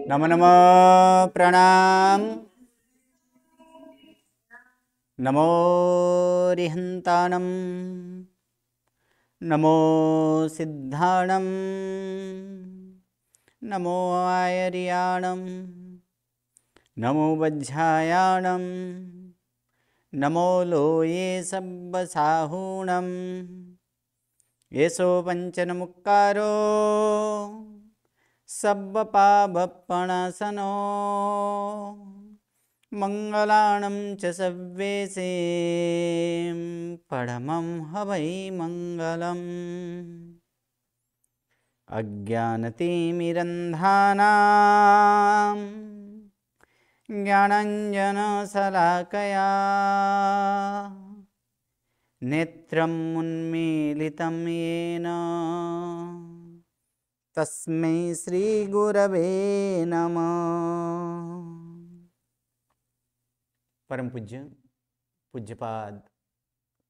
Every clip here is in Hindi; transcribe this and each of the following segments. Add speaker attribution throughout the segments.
Speaker 1: नमो नमो प्रणाम। नमो रिहन्ताणं नमो सिद्धाणं नमो आयर्याणं नमो वज्झायाणं नमो लोये सब्बसाहूणं येषो पञ्चनमुक्कारो सब्बपापपणसनो मंगलाणं च सव्वेसे परमं हवै मंगलम्। अज्ञानतिमिरन्धानां ज्ञानाञ्जनशलाकया नेत्रम् उन्मीलितं येन तस्मै श्री गुरवे नमः। परम पूज्य पूज्यपाद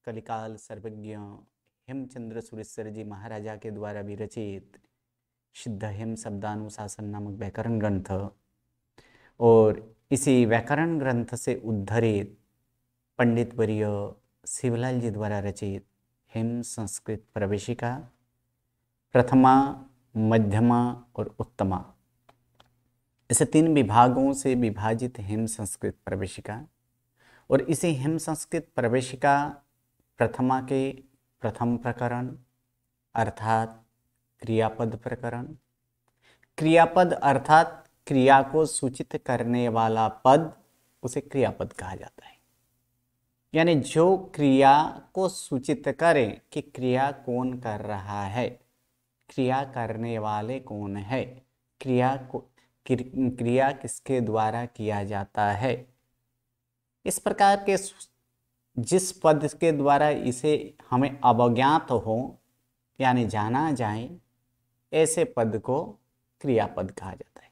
Speaker 1: कलिकाल सर्वज्ञ हेमचंद्र सुरेश्वर जी महाराजा के द्वारा विरचित सिद्ध हेम शब्दानुशासन नामक व्याकरण ग्रंथ और इसी व्याकरण ग्रंथ से उद्धरित पंडित वर्य शिवलाल जी द्वारा रचित हेम संस्कृत प्रवेशिका प्रथमा, मध्यमा और उत्तमा, ऐसे 3 विभागों से विभाजित हेम संस्कृत प्रवेशिका और इसी हेम संस्कृत प्रवेशिका प्रथमा के प्रथम प्रकरण अर्थात क्रियापद प्रकरण। क्रियापद अर्थात क्रिया को सूचित करने वाला पद उसे क्रियापद कहा जाता है, यानी जो क्रिया को सूचित करे कि क्रिया कौन कर रहा है, क्रिया करने वाले कौन है, क्रिया किसके द्वारा किया जाता है। इस प्रकार के जिस पद के द्वारा इसे हमें अवज्ञात हो यानी जाना जाए, ऐसे पद को क्रियापद कहा जाता है।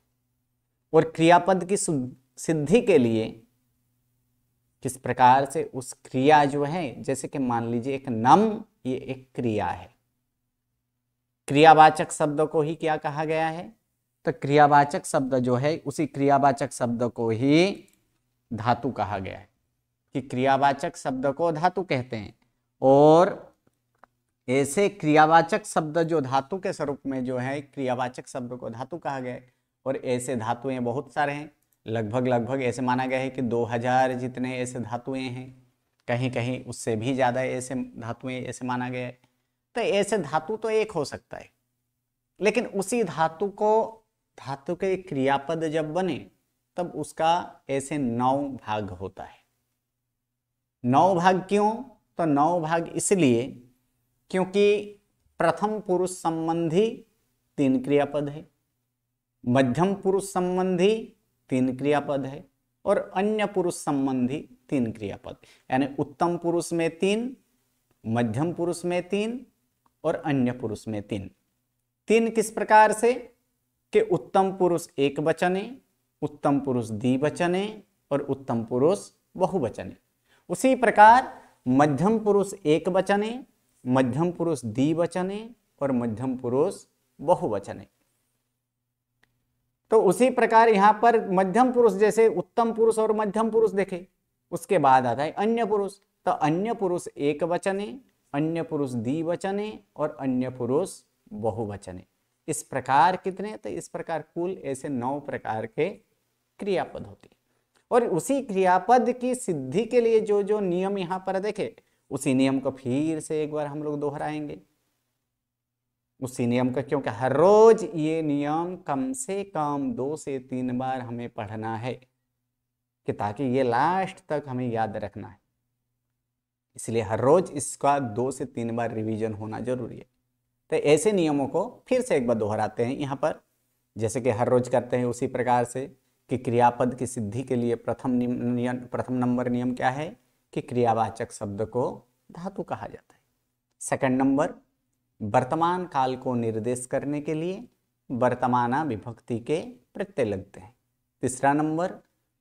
Speaker 1: और क्रियापद की सिद्धि के लिए किस प्रकार से उस क्रिया जो है, जैसे कि मान लीजिए एक नम, ये एक क्रिया है। क्रियावाचक शब्द को ही क्या कहा गया है, तो क्रियावाचक शब्द जो है उसी क्रियावाचक शब्द को ही धातु कहा गया है कि क्रियावाचक शब्द को धातु कहते हैं। और ऐसे क्रियावाचक शब्द जो धातु के स्वरूप में जो है, क्रियावाचक शब्द को धातु कहा गया है। और ऐसे धातुएं बहुत सारे हैं, लगभग ऐसे माना गया है कि 2000 जितने ऐसे धातुएं हैं, कहीं कहीं उससे भी ज़्यादा ऐसे धातुएं ऐसे माना गया है। तो ऐसे धातु तो एक हो सकता है, लेकिन उसी धातु के क्रियापद जब बने तब उसका ऐसे 9 भाग होता है। 9 भाग क्यों, तो 9 भाग इसलिए क्योंकि प्रथम पुरुष संबंधी 3 क्रियापद है, मध्यम पुरुष संबंधी 3 क्रियापद है और अन्य पुरुष संबंधी 3 क्रियापद, यानी उत्तम पुरुष में 3, मध्यम पुरुष में 3 और अन्य पुरुष में 3। 3 किस प्रकार से कि उत्तम पुरुष एक वचने, उत्तम पुरुष द्विवचने और उत्तम पुरुष बहुवचने। उसी प्रकार मध्यम पुरुष एक वचने, मध्यम पुरुष द्विवचने और मध्यम पुरुष बहुवचने। तो उसी प्रकार यहां पर मध्यम पुरुष जैसे उत्तम पुरुष और मध्यम पुरुष देखे, उसके बाद आता है अन्य पुरुष। तो अन्य पुरुष एक वचने, अन्य पुरुष द्विवचने और अन्य पुरुष बहुवचने। इस प्रकार कितने, तो इस प्रकार कुल ऐसे 9 प्रकार के क्रियापद होते हैं। और उसी क्रियापद की सिद्धि के लिए जो जो नियम यहाँ पर देखे, उसी नियम को फिर से एक बार हम लोग दोहराएंगे उसी नियम का, क्योंकि हर रोज ये नियम कम से कम 2 से 3 बार हमें पढ़ना है कि ताकि ये लास्ट तक हमें याद रखना है। इसलिए हर रोज इसका 2 से 3 बार रिवीजन होना जरूरी है। तो ऐसे नियमों को फिर से एक बार दोहराते हैं यहाँ पर, जैसे कि हर रोज करते हैं उसी प्रकार से कि क्रियापद की सिद्धि के लिए प्रथम नंबर नियम क्या है कि क्रियावाचक शब्द को धातु कहा जाता है। सेकंड नंबर, वर्तमान काल को निर्देश करने के लिए वर्तमाना विभक्ति के प्रत्यय लगते हैं। तीसरा नंबर,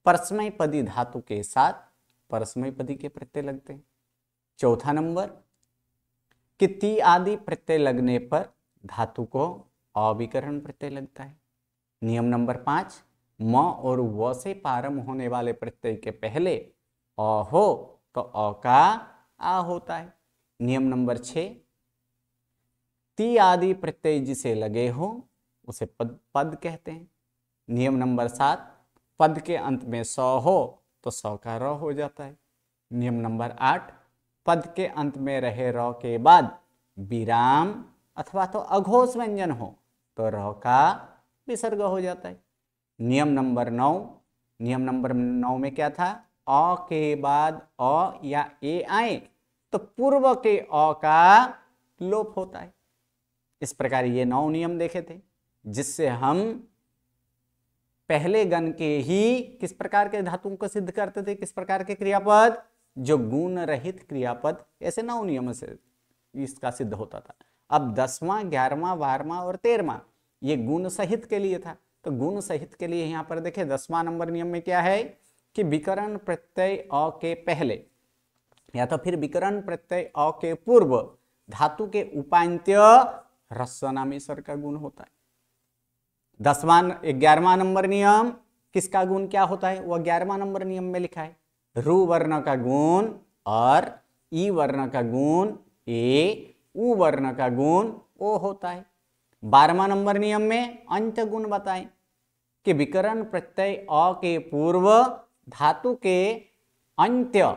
Speaker 1: परस्मैपदी धातु के साथ परस्मैपदी के प्रत्यय लगते हैं। चौथा नंबर, कि ती आदि प्रत्यय लगने पर धातु को अविकरण प्रत्यय लगता है। नियम नंबर 5, म और व से प्रारंभ होने वाले प्रत्यय के पहले अ हो तो अ का आ होता है। नियम नंबर 6, ती आदि प्रत्यय जिसे लगे हो उसे पद पद कहते हैं। नियम नंबर 7, पद के अंत में स हो तो स का र हो जाता है। नियम नंबर 8, पद के अंत में रहे र के बाद विराम अथवा तो अघोष व्यंजन हो तो र का विसर्ग हो जाता है। नियम नंबर 9, नियम नंबर 9 में क्या था, अ के बाद अ या ए आए तो पूर्व के अ का लोप होता है। इस प्रकार ये 9 नियम देखे थे, जिससे हम पहले गण के ही किस प्रकार के धातुओं को सिद्ध करते थे, किस प्रकार के क्रियापद, जो गुण रहित क्रियापद, ऐसे 9 नियम से इसका सिद्ध होता था। अब 10वां, 11वां, 12वां और 13वां ये गुण सहित के लिए था। तो गुण सहित के लिए यहां पर देखें 10वां नंबर नियम में क्या है कि विकरण प्रत्यय अ के पहले या तो फिर विकरण प्रत्यय अ के पूर्व धातु के उपांत्य ह्रस्व नामी स्वर का गुण होता है। 11वां नंबर नियम किसका गुण क्या होता है, वह 11वां नंबर नियम में लिखा है। रु वर्ण का गुण और ई वर्ण का गुण ए, उ वर्ण का गुण ओ होता है। 12वां नंबर नियम में अंत गुण बताएं कि विकरण प्रत्यय अ के पूर्व धातु के अंत्य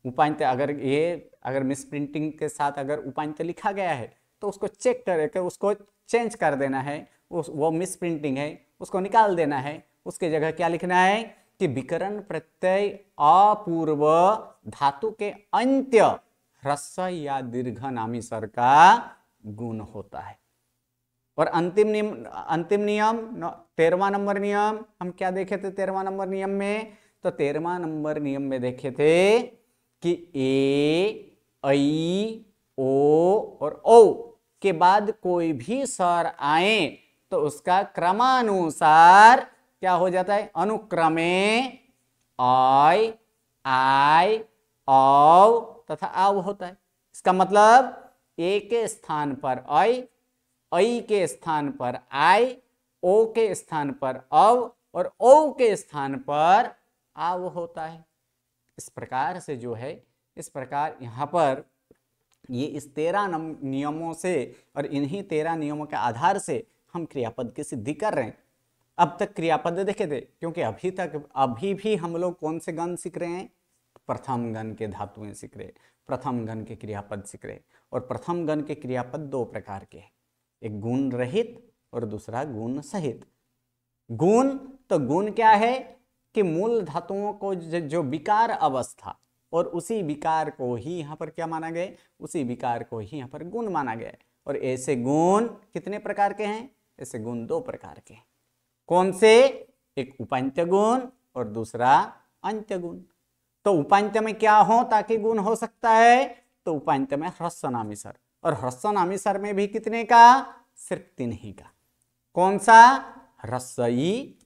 Speaker 1: उपांत्य, अगर मिसप्रिंटिंग के साथ अगर उपांत्य लिखा गया है तो उसको चेक करके उसको चेंज कर देना है, वो मिसप्रिंटिंग है उसको निकाल देना है। उसके जगह क्या लिखना है कि विकरण प्रत्यय अपूर्व धातु के अंत्य ह्रस्व या दीर्घ नामी स्वर का गुण होता है। और अंतिम नियम 13वां नंबर नियम हम क्या देखे थे 13वां नंबर नियम में, तो 13वां नंबर नियम में देखे थे कि ए, ऐ, ओ और औ के बाद कोई भी स्वर आए तो उसका क्रमानुसार क्या हो जाता है, अनुक्रमे आय, आय, औ तथा आव होता है। इसका मतलब ए के स्थान पर ऐ, ऐ के स्थान पर आय, ओ के स्थान पर अव और औ के स्थान पर आव होता है। इस प्रकार से जो है, इस प्रकार यहाँ पर ये इस 13 नियमों से और इन्हीं 13 नियमों के आधार से हम क्रियापद की सिद्धि कर रहे हैं। अब तक क्रियापद देखे थे, क्योंकि अभी भी हम लोग कौन से गण सीख रहे हैं, प्रथम गण के धातुएं सीख रहे, प्रथम गण के क्रियापद सीख रहे। और प्रथम गण के क्रियापद 2 प्रकार के हैं, एक गुण रहित और दूसरा गुण सहित। गुण, तो गुण क्या है कि मूल धातुओं को जो विकार अवस्था और उसी विकार को ही यहाँ पर क्या माना गया, उसी विकार को ही यहाँ पर गुण माना गया है। और ऐसे गुण कितने प्रकार के हैं, ऐसे गुण 2 प्रकार के हैं। कौन से, एक उपांत्य गुण और दूसरा अंत्य गुण। तो उपांत्य में क्या हो ताकि गुण हो सकता है, तो उपांत्य में ह्रस्व नामी स्वर, और ह्रस्व नामी स्वर में भी कितने का, सिर्फ 3 ही का। कौन सा, ह्रस्व ई,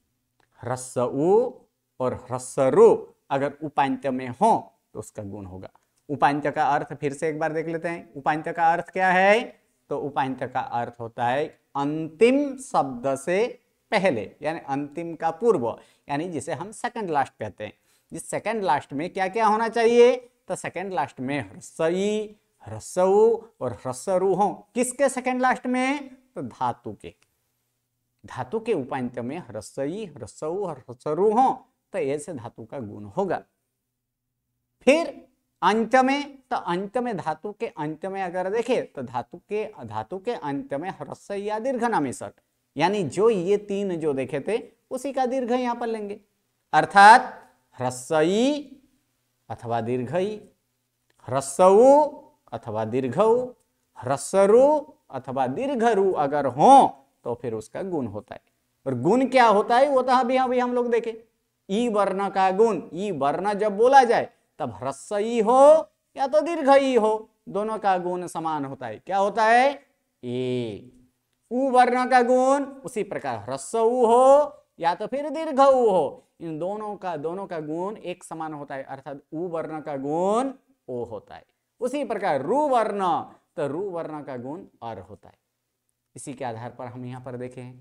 Speaker 1: ह्रस्व उ और ह्रस्व रु अगर उपांत्य में हो तो उसका गुण होगा। उपांत्य का अर्थ फिर से एक बार देख लेते हैं। उपांत्य का अर्थ क्या है, तो उपांत्य का अर्थ होता है अंतिम शब्द से पहले, यानी अंतिम का पूर्व, यानी जिसे हम सेकंड लास्ट कहते हैं। जिस सेकंड लास्ट में क्या क्या होना चाहिए, तो सेकंड लास्ट में ह्रस्व ई, ह्रस्व उ और ह्रस्व रु हो। किसके सेकंड लास्ट में, तो धातु के, धातु के उपांत्य में ह्रस्व ई, ह्रस्व उ और ह्रस्व रु हो, तो ऐसे धातु का गुण होगा। फिर अंत्य में, तो अंत्य में धातु के अंत्य में अगर देखें तो धातु के अंत्य में ह्रस्व या दीर्घ नामी स्वर, यानी जो ये 3 जो देखे थे उसी का दीर्घ यहां पर लेंगे, अर्थात ह्रस्व ई अथवा दीर्घ ई, ह्रस्व उ अथवा दीर्घ उ, ह्रस्व रु अथवा दीर्घ रु अगर हो तो फिर उसका गुण होता है। और गुण क्या होता है वो तो अभी हम लोग देखें। ई वर्ण का गुण, ई वर्ण जब बोला जाए तब ह्रस्व ई हो या तो दीर्घ ई हो, दोनों का गुण समान होता है। क्या होता है, ए। उ वर्ण का गुण उसी प्रकार ह्रस्व उ हो या तो फिर दीर्घ उ हो, इन दोनों का गुण एक समान होता है, अर्थात उ वर्ण का गुण ओ होता है। उसी प्रकार रु वर्ण, तो रु वर्ण का गुण अर होता है। इसी के आधार पर हम यहाँ पर देखें,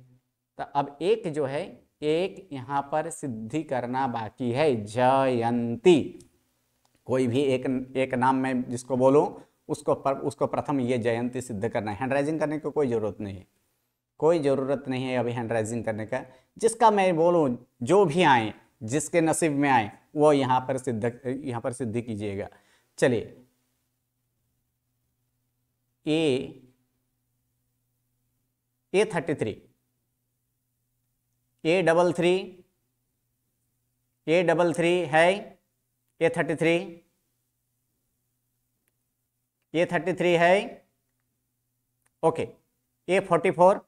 Speaker 1: तो अब एक जो है एक यहाँ पर सिद्धि करना बाकी है, जयंती। कोई भी एक नाम मैं जिसको बोलूं उसको प्रथम ये जयंती सिद्ध करना है। हैंड राइजिंग करने की कोई ज़रूरत नहीं है, कोई ज़रूरत नहीं है अभी हैंड राइजिंग करने का। जिसका मैं बोलूं, जो भी आए, जिसके नसीब में आए, वो यहाँ पर सिद्ध कीजिएगा। चलिए, A33, A33 है, A33 है, ओके। A44,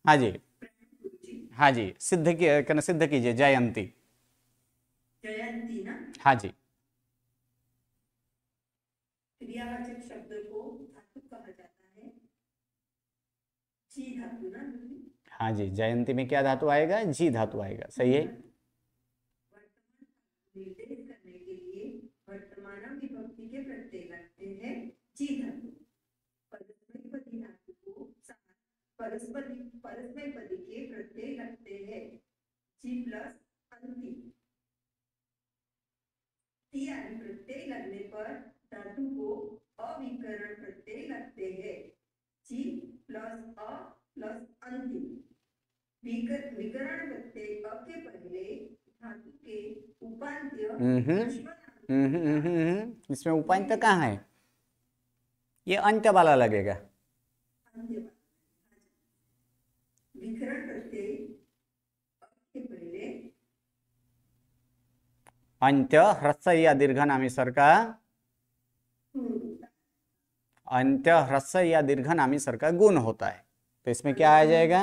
Speaker 1: हाँ जी, हाँ जी, सिद्ध कीजिए, जयंती ना, हाँ जी। क्रियावाचक शब्द को धातु कहा जाता है, जी धातु ना। हाँ जी, जयंती में क्या धातु आएगा? जी धातु आएगा, सही है। निर्देश करने के लिए वर्तमान विभक्ति के प्रत्यय लगते हैं जी धातु। परस्मैपदी धातु को परस्मैपदी के प्रत्यय लगते हैं जी प्लस अंति। टी आदि प्रत्यय लगने पर धातु को अविकरण प्रत्यय लगते हैं जी प्लस अ प्लस अंति। विकरण प्रत्यय अ के पहले धातु के उपांत्य इसमें उपांत्य कहाँ है? ये अंत्य वाला लगेगा। विकरण प्रत्यय अ के पहले अंत्य ह्रस्व या दीर्घनामी स्वर का गुण होता है। तो इसमें क्या आ जाएगा?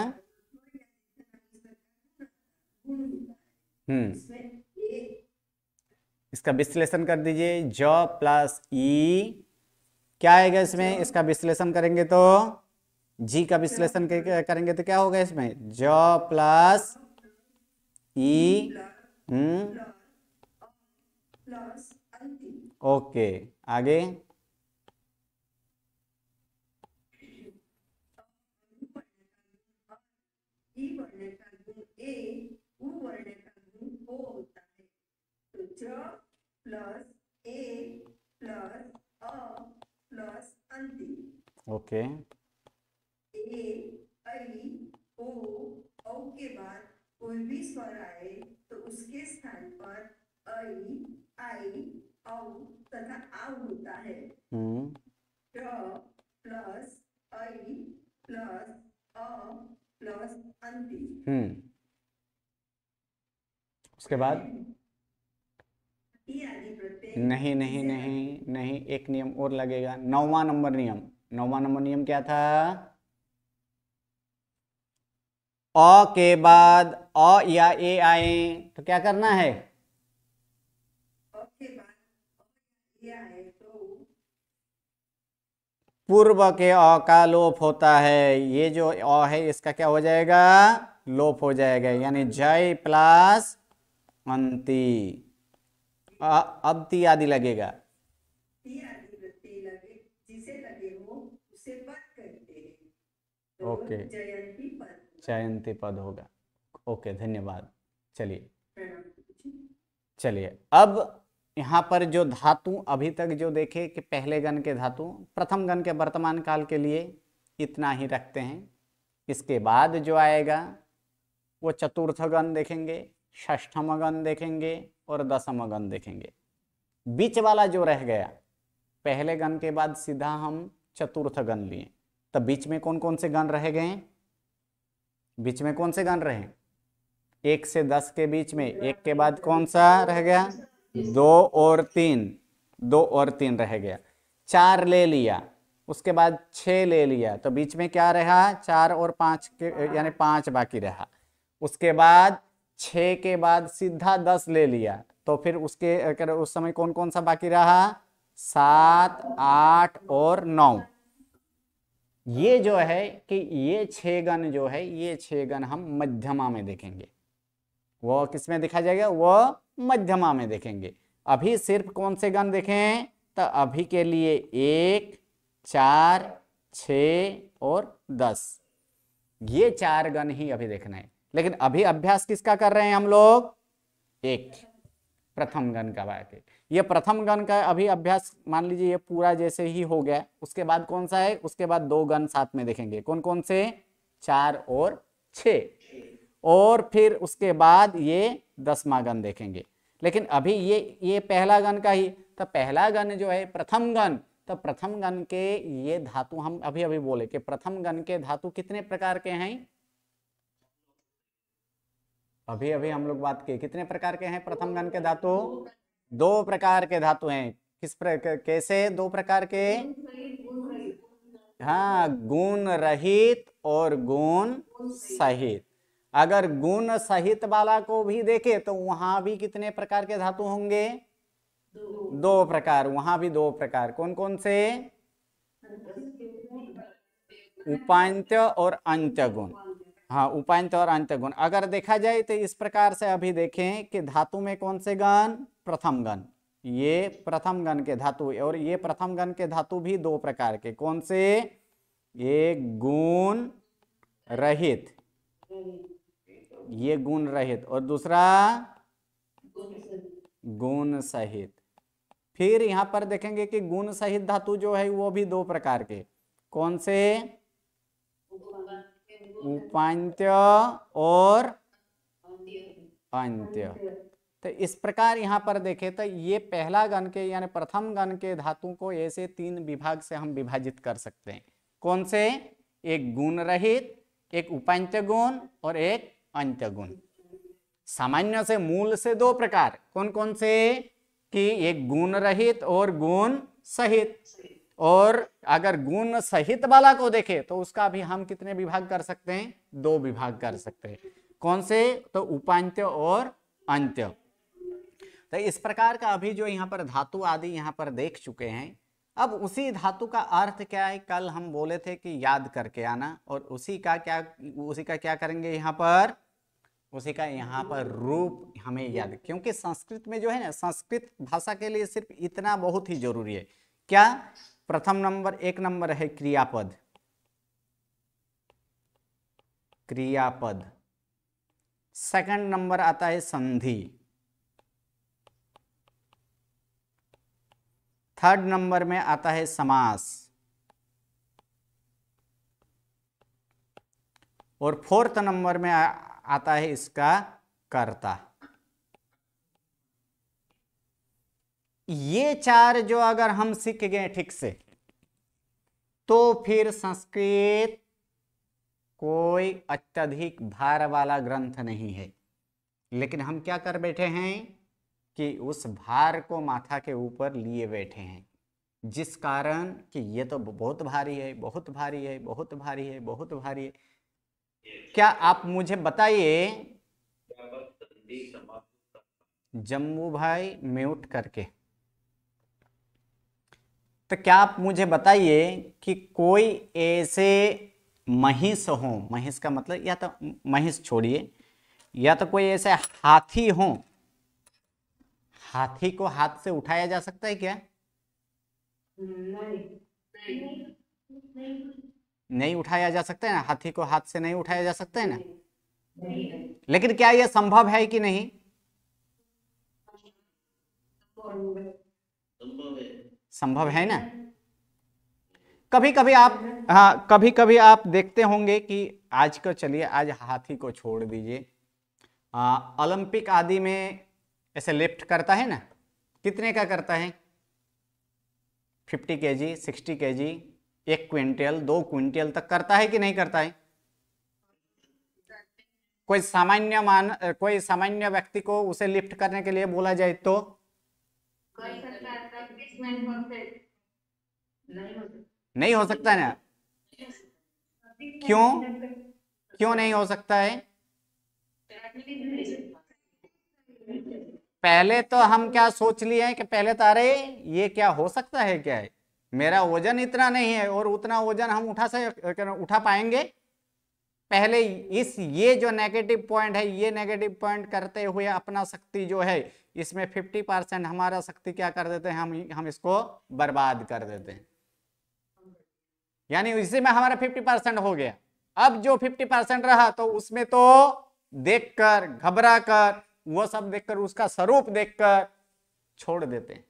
Speaker 1: इसका विश्लेषण कर दीजिए। ज प्लस ई क्या आएगा इसमें? इसका विश्लेषण करेंगे तो जी का विश्लेषण करेंगे तो क्या होगा इसमें? ज प्लस ई ओके। आगे वर्ण का गुण ए, उ वर्ण का गुण ओ होता है। तो ज प्लस ए प्लस अ प्लस अंति। ओके। ए ऐ ओ औ के बाद कोई भी स्वर आए तो उसके स्थान पर ऐ आई औ तथा आउ होता है। ज प्लस ऐ प्लस अ प्लस अंति। उसके बाद नहीं नहीं नहीं नहीं, एक नियम और लगेगा, 9वां नंबर नियम। 9वां नंबर नियम क्या था? अ के बाद अ या ए आए तो क्या करना है? अ के बाद ए आए तो पूर्व के अ का लोप होता है। ये जो अ है इसका क्या हो जाएगा? लोप हो जाएगा, यानी जय प्लस अंति। अब ती आदि लगेगा, ती आदि प्रत्यय लगे, जिसे लगे हो उसे पद कहते हैं। तो ओके, जयंती पद होगा। ओके, धन्यवाद। चलिए अब यहाँ पर जो धातु अभी तक जो देखे कि पहले गण के धातु प्रथम गण के वर्तमान काल के लिए इतना ही रखते हैं। इसके बाद जो आएगा वो चतुर्थ गण देखेंगे, षष्ठम गण देखेंगे और दशम गण देखेंगे। बीच वाला जो रह गया, पहले गण के बाद सीधा हम चतुर्थ गण लिए, तब बीच में कौन कौन से गण रह गए? बीच में कौन से गण रहे? 1 से 10 के बीच में एक के बाद कौन सा रह गया? 2 और 3, 2 और 3 रह गया। 4 ले लिया, उसके बाद 6 ले लिया, तो बीच में क्या रहा? 4 और 5 के, यानी 5 बाकी रहा। उसके बाद 6 के बाद सीधा 10 ले लिया, तो फिर उसके उस समय कौन कौन सा बाकी रहा? 7, 8 और 9। ये जो है कि ये 6 गण जो है, ये 6 गण हम मध्यमा में देखेंगे। वो किसमें देखा जाएगा? वो मध्यमा में देखेंगे। अभी सिर्फ कौन से गण देखें? तो अभी के लिए 1, 4, 6 और 10। ये 4 गण ही अभी देखना है। लेकिन अभी अभ्यास किसका कर रहे हैं हम लोग? एक प्रथम गण का वाक्य। ये प्रथम गण का अभी अभ्यास मान लीजिए ये पूरा जैसे ही हो गया। उसके बाद कौन सा है? उसके बाद 2 गण साथ में देखेंगे। कौन कौन से? 4 और 6। और फिर उसके बाद ये 10वां गण देखेंगे। लेकिन अभी ये पहला गण का ही, तो पहला गण जो है प्रथम गण, तो प्रथम गण के ये धातु हम अभी अभी बोले कि प्रथम गण के धातु कितने प्रकार के हैं? अभी अभी हम लोग बात की कितने प्रकार के हैं प्रथम गण के धातु? 2 प्रकार के धातु हैं। किस प्रकार? कैसे 2 प्रकार के? हाँ, गुण रहित और गुण सहित। अगर गुण सहित वाला को भी देखे तो वहां भी कितने प्रकार के धातु होंगे? 2 प्रकार। वहां भी 2 प्रकार। कौन कौन से? उपांत्य और अंत्य गुण। हाँ, उपांत्य और अंत्य गुण। अगर देखा जाए तो इस प्रकार से अभी देखें कि धातु में कौन से गण? प्रथम गण। ये प्रथम गण के धातु, और ये प्रथम गण के धातु भी 2 प्रकार के। कौन से? एक गुण रहित, ये गुण रहित, और दूसरा गुण सहित। फिर यहां पर देखेंगे कि गुण सहित धातु जो है वो भी 2 प्रकार के। कौन से? उपांत्य और अंत्य। तो इस प्रकार यहाँ पर देखें तो ये पहला गण के यानी प्रथम गण के धातु को ऐसे 3 विभाग से हम विभाजित कर सकते हैं। कौन से? एक गुण रहित, एक उपांत्य गुण और एक अंत्य गुण। सामान्य से मूल से 2 प्रकार। कौन कौन से? कि एक गुण रहित और गुण सहित। और अगर गुण सहित वाला को देखे तो उसका भी हम कितने विभाग कर सकते हैं? 2 विभाग कर सकते हैं। कौन से? तो उपांत्य और अंत्य। तो इस प्रकार का अभी जो यहाँ पर धातु आदि यहाँ पर देख चुके हैं। अब उसी धातु का अर्थ क्या है? कल हम बोले थे कि याद करके आना, और उसी का क्या करेंगे यहाँ पर? उसी का यहाँ पर रूप हमें याद, क्योंकि संस्कृत में जो है ना, संस्कृत भाषा के लिए सिर्फ इतना बहुत ही जरूरी है। क्या? प्रथम नंबर 1 नंबर है क्रियापद। क्रियापद। सेकंड नंबर आता है संधि। थर्ड नंबर में आता है समास। और फोर्थ नंबर में आता है इसका कर्ता। ये 4 जो अगर हम सीख गए ठीक से तो फिर संस्कृत कोई अत्यधिक भार वाला ग्रंथ नहीं है। लेकिन हम क्या कर बैठे हैं कि उस भार को माथा के ऊपर लिए बैठे हैं, जिस कारण कि ये तो बहुत भारी है, बहुत भारी है, बहुत भारी है, बहुत भारी है। क्या आप मुझे बताइए, जम्मू भाई म्यूट करके, तो क्या आप मुझे बताइए कि कोई ऐसे महिष हो, महिष का मतलब या तो महिष छोड़िए, या तो कोई ऐसे हाथी हो, हाथी को हाथ से उठाया जा सकता है क्या? नहीं उठाया जा सकता है ना, हाथी को हाथ से नहीं उठाया जा सकता है ना। लेकिन क्या यह संभव है कि नहीं? संभव है ना। कभी कभी आप, हाँ कभी कभी आप देखते होंगे कि आज को, चलिए आज हाथी को छोड़ दीजिए, ओलंपिक आदि में ऐसे लिफ्ट करता है ना, कितने का करता है? 50 kg, 60 kg, 1 क्विंटल, 2 क्विंटल तक करता है कि नहीं करता है? कोई सामान्य व्यक्ति को उसे लिफ्ट करने के लिए बोला जाए तो नहीं हो सकता ना। क्यों? क्यों नहीं हो सकता है? पहले तो हम क्या सोच लिए हैं कि पहले तो अरे ये क्या हो सकता है, क्या है, मेरा वजन इतना नहीं है और उतना वजन हम उठा पाएंगे। पहले ये जो नेगेटिव पॉइंट है, ये नेगेटिव पॉइंट करते हुए अपना शक्ति जो है इसमें 50% हमारा शक्ति क्या कर देते हैं, हम इसको बर्बाद कर देते हैं। यानी इसी में हमारा 50% हो गया। अब जो 50% रहा तो उसमें तो देखकर, घबरा कर, वो सब देखकर, उसका स्वरूप देखकर छोड़ देते हैं।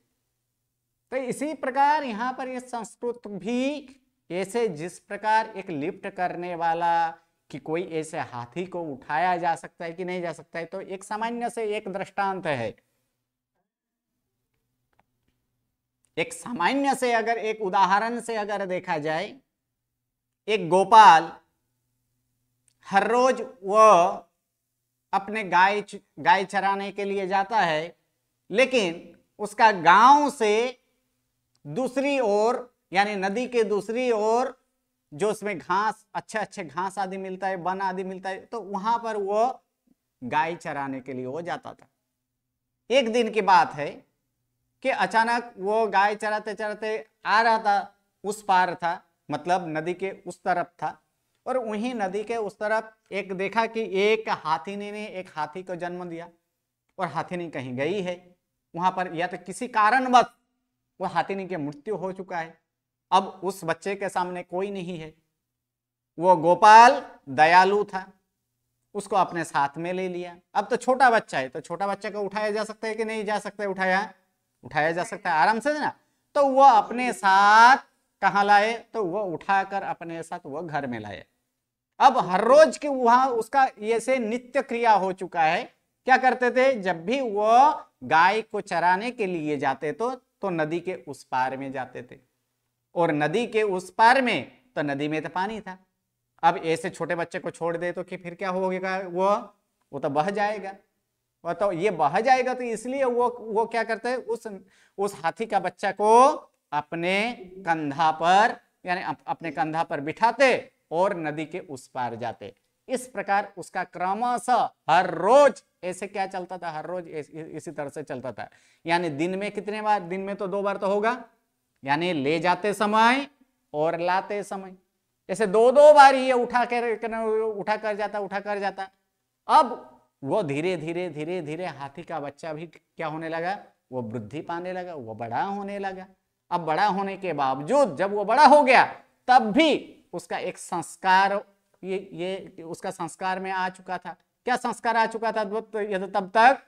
Speaker 1: तो इसी प्रकार यहां पर ये संस्कृत भी ऐसे, जिस प्रकार एक लिफ्ट करने वाला कि कोई ऐसे हाथी को उठाया जा सकता है कि नहीं जा सकता है, तो एक सामान्य से एक दृष्टांत है। एक सामान्य से अगर एक उदाहरण से अगर देखा जाए, एक गोपाल हर रोज वह अपने गाय चराने के लिए जाता है, लेकिन उसका गांव से दूसरी ओर, यानी नदी के दूसरी ओर जो उसमें घास, अच्छे अच्छे घास आदि मिलता है, वन आदि मिलता है, तो वहां पर वो गाय चराने के लिए वो जाता था। एक दिन की बात है कि अचानक वो गाय चराते चराते आ रहा था, उस पार था, मतलब नदी के उस तरफ था, और वहीं नदी के उस तरफ एक देखा कि एक हाथीनी ने एक हाथी को जन्म दिया, और हाथीनी कहीं गई है वहां पर, या तो किसी कारणवश वो हाथीनी की मृत्यु हो चुका है। अब उस बच्चे के सामने कोई नहीं है। वो गोपाल दयालु था, उसको अपने साथ में ले लिया। अब तो छोटा बच्चा है, तो छोटा बच्चा को उठाया जा सकता है कि नहीं जा सकता है? उठाया जा सकता है आराम से ना। तो वो अपने साथ कहाँ लाए? तो वो उठाकर अपने साथ वो घर में लाए। अब हर रोज के वहां उसका ये से नित्य क्रिया हो चुका है। क्या करते थे? जब भी वो गाय को चराने के लिए जाते तो नदी के उस पार में जाते थे, और नदी के उस पार में तो नदी में तो पानी था। अब ऐसे छोटे बच्चे को छोड़ दे तो कि फिर क्या होगा? वो तो बह जाएगा, वो तो ये बह जाएगा। तो इसलिए वो क्या करते हैं, उस हाथी का बच्चा को अपने कंधा पर, यानी अपने कंधा पर बिठाते और नदी के उस पार जाते। इस प्रकार उसका क्रमशः हर रोज ऐसे क्या चलता था, हर रोज इसी तरह से चलता था। यानी दिन में कितने बार? दिन में तो 2 बार तो होगा, यानी ले जाते समय और लाते समय, ऐसे 2-2 बार ये उठा कर जाता। अब वो धीरे धीरे धीरे धीरे हाथी का बच्चा भी क्या होने लगा? वो वृद्धि पाने लगा, वो बड़ा होने लगा। अब बड़ा होने के बावजूद जब वो बड़ा हो गया, तब भी उसका एक संस्कार, ये उसका संस्कार में आ चुका था। क्या संस्कार आ चुका था? तब तक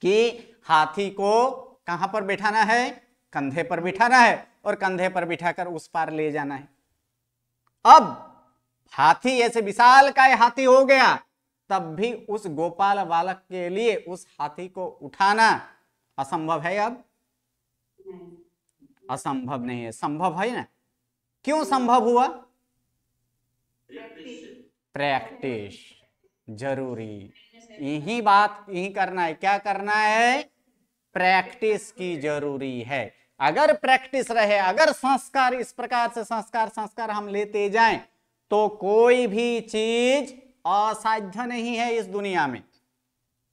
Speaker 1: कि हाथी को कहां पर बैठाना है? कंधे पर बिठाना है, और कंधे पर बिठाकर उस पार ले जाना है। अब हाथी ऐसे विशाल काय हाथी हो गया, तब भी उस गोपाल बालक के लिए उस हाथी को उठाना असंभव है। अब असंभव नहीं है, संभव है ना। क्यों संभव हुआ? प्रैक्टिस जरूरी। यही बात यही करना है। क्या करना है? प्रैक्टिस की जरूरी है। अगर प्रैक्टिस रहे, अगर संस्कार इस प्रकार से संस्कार हम लेते जाएं, तो कोई भी चीज असाध्य नहीं है इस दुनिया में।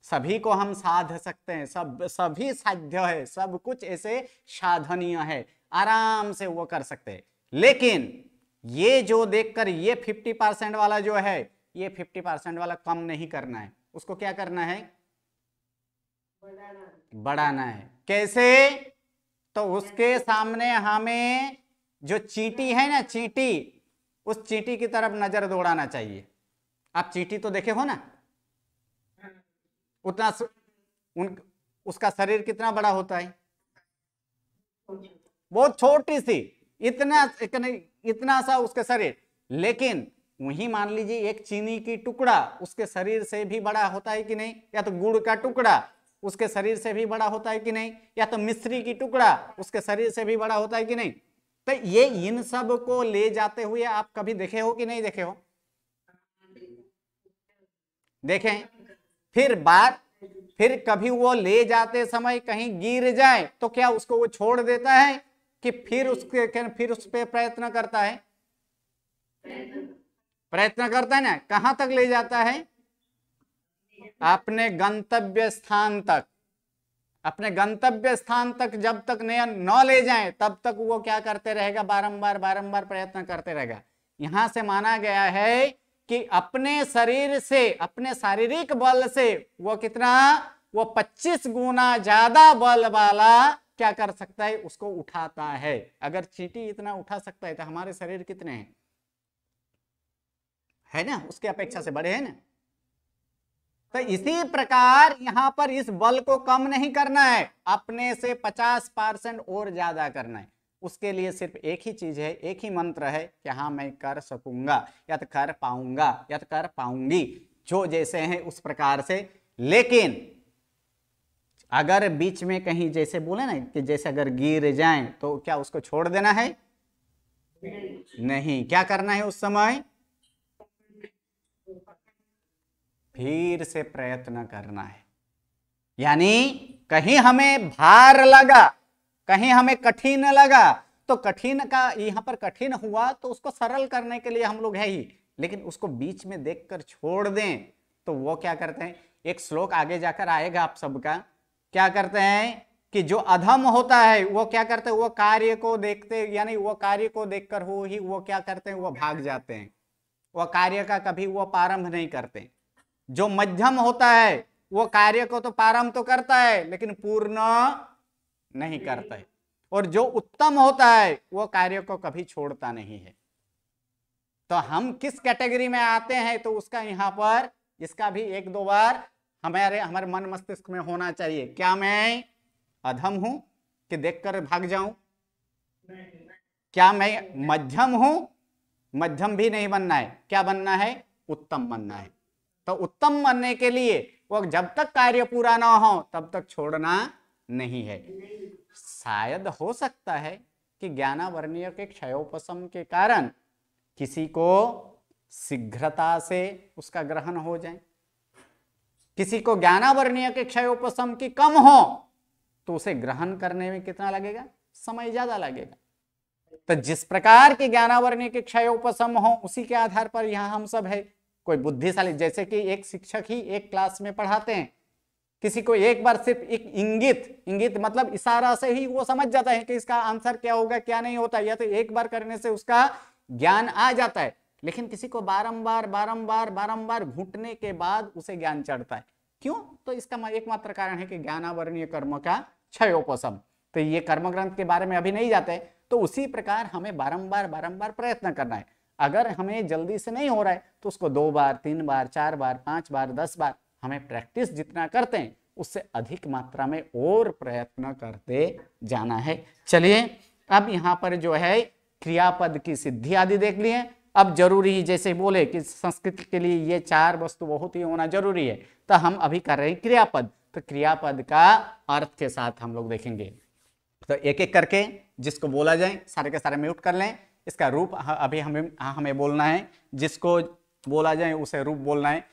Speaker 1: सभी को हम साध सकते हैं, सभी साध्य है, सब कुछ ऐसे साधनीय है, आराम से वो कर सकते हैं। लेकिन ये जो देखकर ये 50% वाला जो है, ये 50% वाला कम नहीं करना है, उसको क्या करना है? बढ़ाना है। कैसे? तो उसके सामने हमें जो चींटी है ना, चींटी, उस चींटी की तरफ नजर दौड़ाना चाहिए। आप चींटी तो देखे हो ना, उतना उसका शरीर कितना बड़ा होता है? बहुत छोटी सी, इतना सा उसका शरीर। लेकिन वही मान लीजिए एक चीनी की टुकड़ा उसके शरीर से भी बड़ा होता है कि नहीं? या तो गुड़ का टुकड़ा उसके शरीर से भी बड़ा होता है कि नहीं? या तो मिश्री की टुकड़ा उसके शरीर से भी बड़ा होता है कि नहीं? तो ये इन सब को ले जाते हुए आप कभी देखे हो कि नहीं देखे हो? देखें। फिर कभी वो ले जाते समय कहीं गिर जाए तो क्या उसको वो छोड़ देता है कि फिर उस पर प्रयत्न करता है? प्रयत्न करता है ना। कहां तक ले जाता है? अपने गंतव्य स्थान तक। अपने गंतव्य स्थान तक जब तक न ले जाए, तब तक वो क्या करते रहेगा? बारंबार प्रयत्न करते रहेगा। यहां से माना गया है कि अपने शरीर से, अपने शारीरिक बल से वो कितना, वो 25 गुना ज्यादा बल वाला क्या कर सकता है? उसको उठाता है। अगर चींटी इतना उठा सकता है तो हमारे शरीर कितने हैं? है ना, उसके अपेक्षा से बड़े हैं ना। तो इसी प्रकार यहां पर इस बल को कम नहीं करना है, अपने से 50% और ज्यादा करना है। उसके लिए सिर्फ एक ही चीज है, एक ही मंत्र है कि हाँ मैं कर सकूंगा या तो कर पाऊंगा या तो कर पाऊंगी, जो जैसे हैं उस प्रकार से। लेकिन अगर बीच में कहीं जैसे बोले ना कि जैसे अगर गिर जाएं तो क्या उसको छोड़ देना है? नहीं। क्या करना है उस समय? फिर से प्रयत्न करना है। यानी कहीं हमें भार लगा, कहीं हमें कठिन लगा, तो कठिन का यहां पर कठिन हुआ तो उसको सरल करने के लिए हम लोग है ही, लेकिन उसको बीच में देखकर छोड़ दें तो वो क्या करते हैं, एक श्लोक आगे जाकर आएगा आप सबका, क्या करते हैं कि जो अधम होता है वो क्या करते हैं, वो कार्य को देखते, यानी वो कार्य को देखकर हो ही वो क्या करते हैं, वो भाग जाते हैं, वो कार्य का कभी वो प्रारंभ नहीं करते। जो मध्यम होता है वो कार्य को तो प्रारंभ तो करता है लेकिन पूर्ण नहीं करता है, और जो उत्तम होता है वो कार्य को कभी छोड़ता नहीं है। तो हम किस कैटेगरी में आते हैं तो उसका यहां पर इसका भी एक दो बार हमारे मन मस्तिष्क में होना चाहिए। क्या मैं अधम हूं कि देखकर भाग जाऊं? क्या मैं मध्यम हूं? मध्यम भी नहीं बनना है, क्या बनना है? उत्तम बनना है। तो उत्तम बनने के लिए वो जब तक कार्य पूरा ना हो तब तक छोड़ना नहीं है। शायद हो सकता है कि ज्ञानावर्णीय के क्षयोपशम के कारण किसी को शीघ्रता से उसका ग्रहण हो जाए, किसी को ज्ञानावर्णीय के क्षयोपशम की कम हो तो उसे ग्रहण करने में कितना लगेगा, समय ज्यादा लगेगा। तो जिस प्रकार के ज्ञानावर्णीय के क्षयोपशम हो उसी के आधार पर यहां हम सब है। कोई बुद्धिशाली, जैसे कि एक शिक्षक ही एक क्लास में पढ़ाते हैं, किसी को एक बार सिर्फ एक इंगित मतलब इशारा से ही वो समझ जाता है कि इसका आंसर क्या होगा क्या नहीं होता, या तो एक बार करने से उसका ज्ञान आ जाता है। लेकिन किसी को बारंबार बारंबार बारंबार घूंटने के बाद उसे ज्ञान चढ़ता है। क्यों? तो इसका एकमात्र कारण है कि ज्ञानावर्णीय कर्म का क्षयोपशम। तो ये कर्म ग्रंथ के बारे में अभी नहीं जाते। तो उसी प्रकार हमें बारंबार बारंबार प्रयत्न करना है। अगर हमें जल्दी से नहीं हो रहा है तो उसको 2 बार 3 बार 4 बार 5 बार 10 बार हमें प्रैक्टिस जितना करते हैं उससे अधिक मात्रा में और प्रयत्न करते जाना है। चलिए अब यहाँ पर जो है क्रियापद की सिद्धि आदि देख लिए। अब जरूरी जैसे बोले कि संस्कृत के लिए ये 4 वस्तु बहुत ही होना जरूरी है, तो हम अभी कर रहे हैं क्रियापद। तो क्रियापद का अर्थ के साथ हम लोग देखेंगे। तो एक एक करके जिसको बोला जाए सारे के सारे म्यूट कर लें। इसका रूप अभी हमें बोलना है, जिसको बोला जाए उसे रूप बोलना है।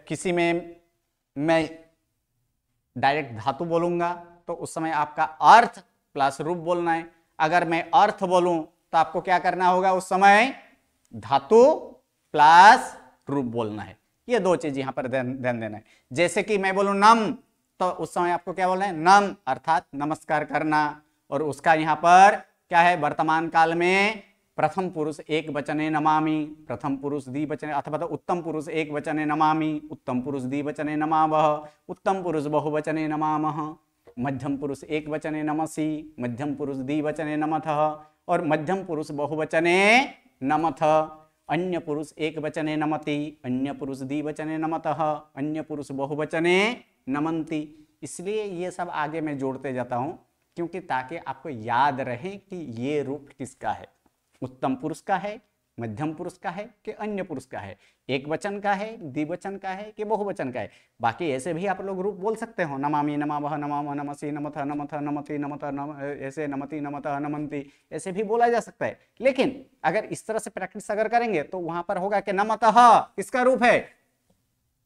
Speaker 1: किसी में मैं डायरेक्ट धातु बोलूंगा तो उस समय आपका अर्थ प्लस रूप बोलना है। अगर मैं अर्थ बोलूं तो आपको क्या करना होगा, उस समय धातु प्लस रूप बोलना है। ये 2 चीज यहां पर ध्यान देना है। जैसे कि मैं बोलूं नम तो उस समय आपको क्या बोलना है, नम अर्थात नमस्कार करना। और उसका यहाँ पर क्या है, वर्तमान काल में प्रथम पुरुष एक वचने नमामि, प्रथम पुरुष द्विवचने अथवा तो उत्तम पुरुष एक वचने नमामि, उत्तम पुरुष द्विवचने नमावः, उत्तम पुरुष बहुवचने नमामः, मध्यम पुरुष एक वचने नमसि, मध्यम पुरुष द्विवचने नमथः और मध्यम पुरुष बहुवचने नमथ, अन्य पुरुष एक वचने नमति, अन्य पुरुष द्विवचने नमतः, अन्य पुरुष बहुवचने नमन्ति। इसलिए ये सब आगे मैं जोड़ते जाता हूं क्योंकि ताकि आपको याद रहे कि ये रूप किसका है, उत्तम पुरुष का है, मध्यम पुरुष का है कि अन्य पुरुष का है, एक वचन का है, द्विवचन का है कि बहुवचन का है। बाकी ऐसे भी आप लोग रूप बोल सकते हो, नमामि नमावः नमामः नमसि नमथ नमथ नमति नमथ ऐसे नमति नमतः नमन्ति, ऐसे भी बोला जा सकता है। लेकिन अगर इस तरह से प्रैक्टिस अगर करेंगे तो वहां पर होगा कि नमतः इसका रूप है,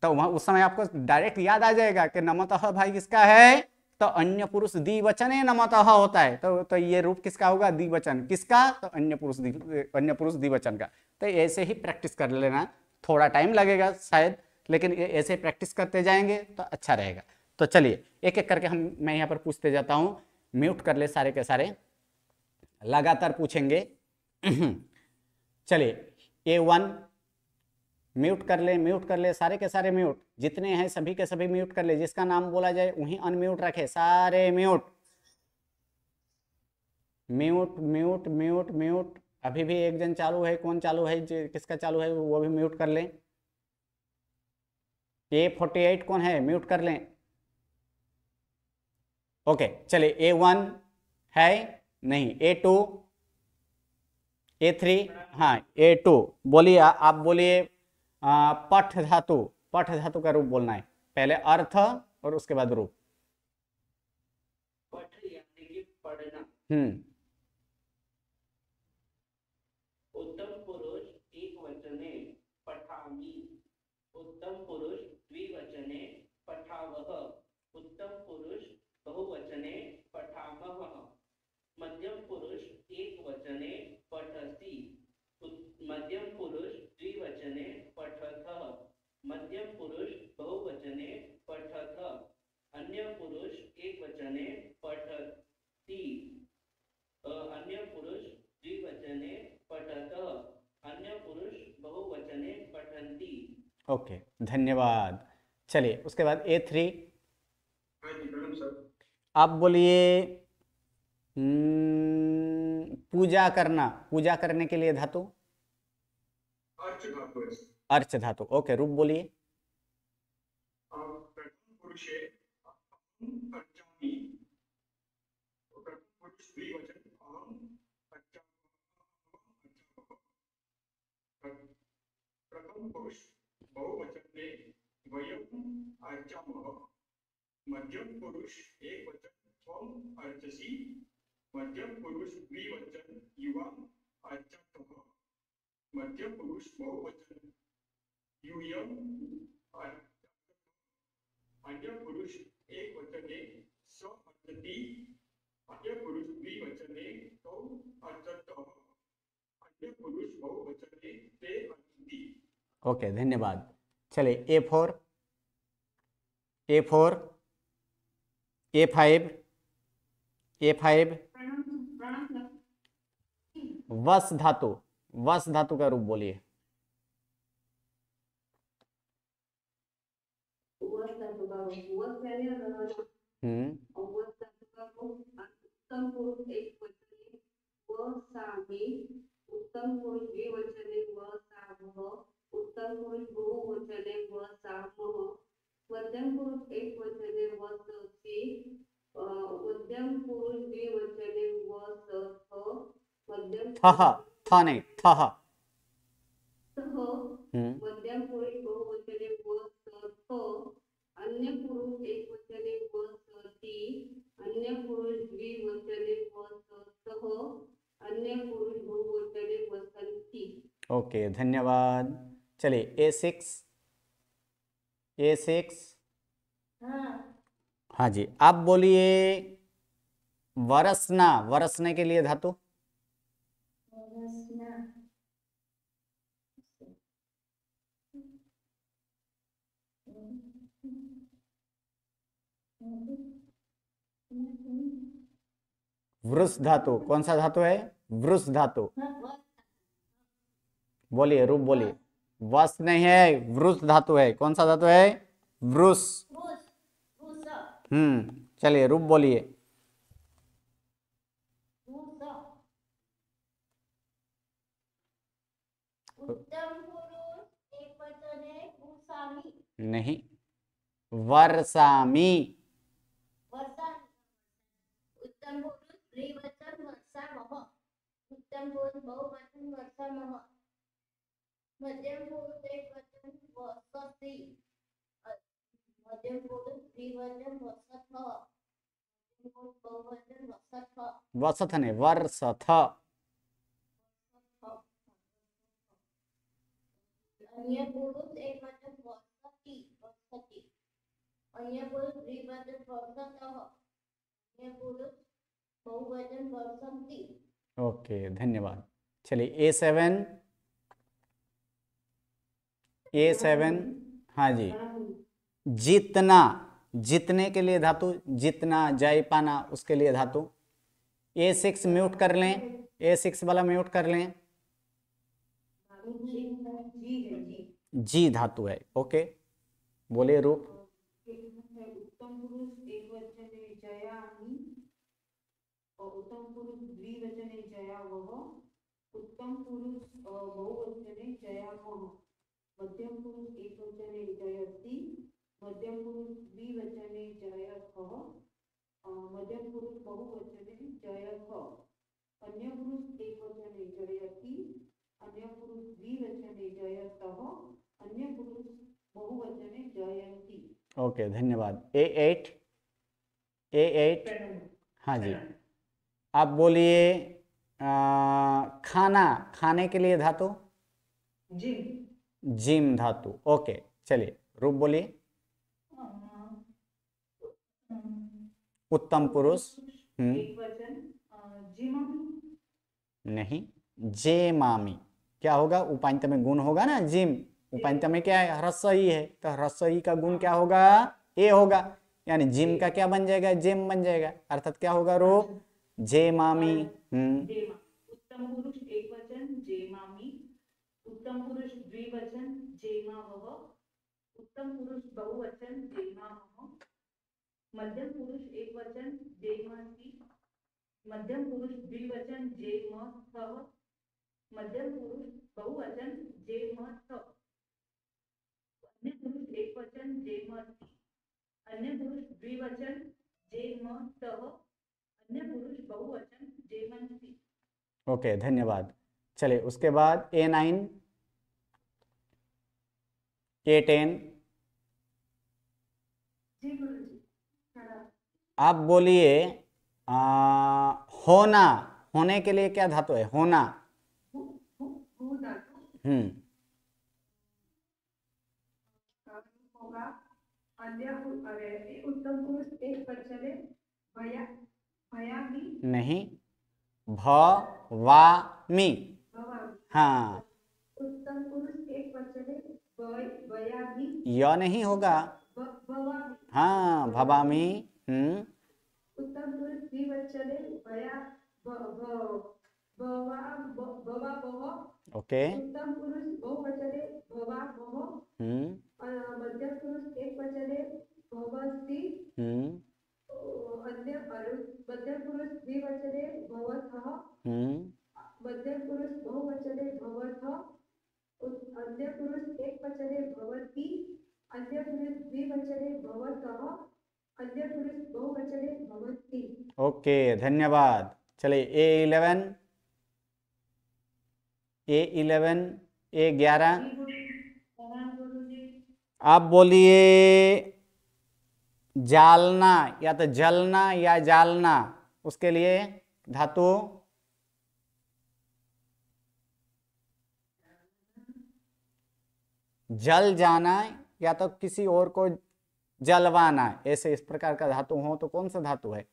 Speaker 1: तो वहां उस समय आपको डायरेक्ट याद आ जाएगा कि नमतः भाई किसका है, तो अन्य पुरुष द्विवचने नमतः होता है। तो ये रूप किसका होगा, द्विवचन। किसका? तो अन्य पुरुष द्विवचन का। तो ऐसे ही प्रैक्टिस कर लेना, थोड़ा टाइम लगेगा शायद, लेकिन ऐसे प्रैक्टिस करते जाएंगे तो अच्छा रहेगा। तो चलिए एक एक करके मैं यहाँ पर पूछते जाता हूँ। म्यूट कर ले सारे के सारे, लगातार पूछेंगे। चलिए A1 म्यूट कर ले सारे के सारे म्यूट, जितने हैं सभी के सभी म्यूट कर ले। जिसका नाम बोला जाए वहीं अनम्यूट रखे, सारे mute mute mute mute mute अभी भी एक जन चालू है, कौन चालू है, किसका चालू है वो भी म्यूट कर लें। A48 कौन है, म्यूट कर लें। ओके चलिए, A1 है नहीं, A2, A3, हाँ A2। बोलिए, आप बोलिए पठ धातु, पठ धातु का रूप बोलना है, पहले अर्थ और उसके बाद रूप।
Speaker 2: पठ यानी कि पढ़ना। उत्तम पुरुष एक वचने पठामि, उत्तम पुरुष द्विवचने पठावः, उत्तम पुरुष बहुवचने पठामः, मध्यम पुरुष एक वचने पठसि, मध्यम पुरुष द्विवचने पठथः, मध्यम पुरुष बहुवचने पठथ, अन्य पुरुष एक वचने पठति, अन्य पुरुष द्विवचने पठतः, अन्य पुरुष बहुवचने पठन्ति।
Speaker 1: ओके धन्यवाद। चलिए उसके बाद A3। आप बोलिए पूजा करना, पूजा करने के लिए धातु
Speaker 3: अर्च धातु है।
Speaker 1: अर्च धातु, ओके रूप बोलिए।
Speaker 3: प्रथम पुरुषे अहं अर्चामि, प्रथम पुरुष द्विवचन अहं अर्चामः, प्रथम पुरुष बहुवचने वयम् अर्चामः, मध्यम पुरुष एक वचन त्वम् अर्चसि, मध्यम पुरुष द्विवचन युवाम् अर्चतः, मध्यम पुरुष बहुवचन यूयम् अर्चतः, अन्य पुरुष एक वचने स अर्चति, अन्य पुरुष द्विवचने तौ अर्चतः, अन्य पुरुष बहुवचने ते अर्चन्ति।
Speaker 1: ओके धन्यवाद। चलिए A4, A4, A5, A5। वस धातु, वस धातु का रूप बोलिए।
Speaker 4: उत्तम पुरुष एक वचने वसामि, उत्तम पुरुष द्विवचने वसामः, उत्तम पुरुष बहुवचने वसामः, मध्यम पुरुष एक वचने वससि, मध्यम पुरुष द्विवचने वसथ, मध्यम
Speaker 1: थह, थ नहीं थह,
Speaker 4: मध्यम पुरुष बहुवचने वसथ, अन्य पुरुष एक वचने वसति, अन्य पुरुष द्विवचने वसतः, अन्य पुरुष बहुवचने वसन्ति।
Speaker 1: ओके धन्यवाद। चलिए A6, A6। हाँ जी, आप बोलिए वरसना, वरसने के लिए धातु वृष धातु, कौन सा धातु है, वृष धातु। बोलिए रूप बोलिए। वस नहीं है, वृष धातु है, कौन सा धातु है, वृष। चलिए रूप बोलिए। नहीं, वर्षामी।
Speaker 5: उत्तम पुरुष द्विवचन वर्षामः, उत्तम पुरुष बहुवचन वर्षामः, मध्यम पुरुष एक वचन वसति, मध्यम पुरुष द्विवचन वसथ, मध्यम पुरुष बहुवचन वसथ,
Speaker 1: वसथ नहीं वर्षथ।
Speaker 5: अन्य पुरुष एक वचन वसति, वसति, अन्य पुरुष द्विवचन वसतः, अन्य पुरुष बहुवचन वसन्ति।
Speaker 1: ओके धन्यवाद। चलिए A7, A7। हाँ जी, जितना, जितने के लिए धातु, जितना, जय पाना, उसके लिए धातु। A6 म्यूट कर लें, A6 वाला म्यूट कर लें। जी धातु है, ओके बोलिए रूप।
Speaker 4: उत्तम पुरुष एक वचने जयामि, और उत्तम पुरुष द्विवचने जयावः, उत्तम पुरुष बहुवचने जयामः, मध्यम पुरुष एकवचने जयति, मध्यम पुरुष द्विवचने जयतः, मध्यम पुरुष बहुवचने जयथ, अन्य पुरुष एकवचने जयति, अन्य पुरुष द्विवचने जयतः, अन्य पुरुष बहुवचने जयन्ति।
Speaker 1: ओके, धन्यवाद। A8 हाँ जी, आप बोलिए खाना, खाने के लिए धातु जिम धातु। ओके, चलिए रूप बोलिए। उत्तम पुरुष
Speaker 4: एकवचन जिमामि,
Speaker 1: नहीं, जे मामी क्या होगा? उपांत में गुण होगा ना, जिम उपांत में क्या है? ह्रस्व ई है, तो ह्रस्व ई का गुण क्या होगा? ए होगा, यानी जिम का क्या बन जाएगा? जेम बन जाएगा, अर्थात क्या होगा रूप? जे मामी।
Speaker 4: जेमा। उत्तम पुरुष एकवचन जेमामि, उत्तम पुरुष द्विवचन जेमावः, उत्तम पुरुष बहुवचन जेमामः, मध्यम पुरुष एकवचन जेमसि, मध्यम पुरुष द्विवचन जेमसः, मध्यम पुरुष बहुवचन जेमथ, अन्य पुरुष एकवचन जेमसि, अन्य पुरुष द्विवचन जेमतः, अन्य पुरुष बहुवचन जेमंसि।
Speaker 1: ओके, धन्यवाद। चलिए उसके बाद A9 A10
Speaker 4: जी गुरुजी।
Speaker 1: आप बोलिए होना, होने के लिए क्या धातु है? होना।
Speaker 4: भू धातु होगा, अन्य उत्तम पुरुष एक वचने भया भयामि,
Speaker 1: नहीं, भवामि। हाँ,
Speaker 4: उत्तम पुरुष एक वचने भयामि,
Speaker 1: य नहीं होगा।
Speaker 4: भवामि,
Speaker 1: हाँ, भवामि।
Speaker 4: उत्तम पुरुष द्विवचने भया भवावः,
Speaker 1: ओके।
Speaker 4: उत्तम पुरुष बहुवचने भवावः, मध्यम पुरुष एक वचने भवति, मध्यम पुरुष द्विवचने भवतः, मध्यम पुरुष बहुवचने भवथ, अन्य पुरुष एक वचने भवति, अन्य पुरुष द्विवचने भवतः, अन्य पुरुष बहुवचने भवति।
Speaker 1: ओके, धन्यवाद। चलिए A11 A11 आप बोलिए जालना, या तो जलना या जालना, उसके लिए धातु जल जाना या तो किसी और को जलवाना, ऐसे इस प्रकार का धातु हो तो कौन सा धातु है?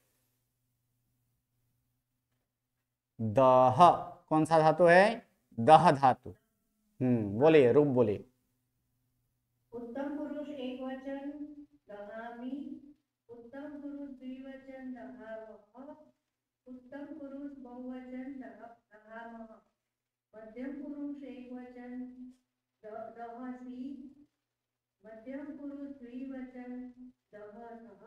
Speaker 1: दह। कौन सा धातु है? दह धातु। बोलिए, रूप बोलिए।
Speaker 4: उत्तम पुरुष एक वचन दहामि, उत्तम पुरुष द्विवचन दहावः, उत्तम पुरुष बहुवचन दहामः, मध्यम पुरुष एक वचन दहसि, मध्यम पुरुष द्विवचन दहसः,